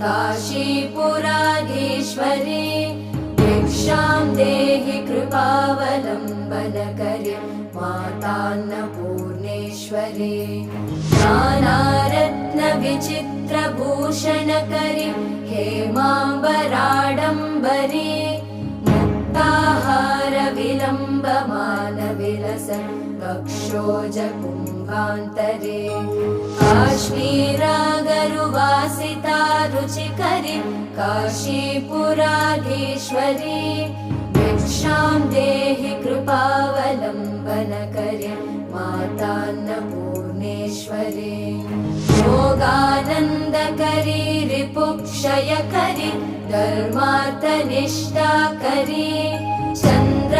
काशीपुराधीश्वरी भिक्षां देहि कृपावलम्बनकरी मातान्नपूर्णेश्वरी नानारत्नविचित्रभूषणकरी हेमाम्बराडम्बरी मुक्ताहारविलम्बमानविलसन् वक्षोजकुम्भान्तरे काश्मीरागरुवासिता रुचिकरी काशीपुराधीश्वरी भिक्षां देहि कृपावलम्बनकरी मातान्नपूर्णेश्वरी योगानन्दकरी रिपुक्षयकरी धर्मार्थनिष्ठाकरी चन्द्र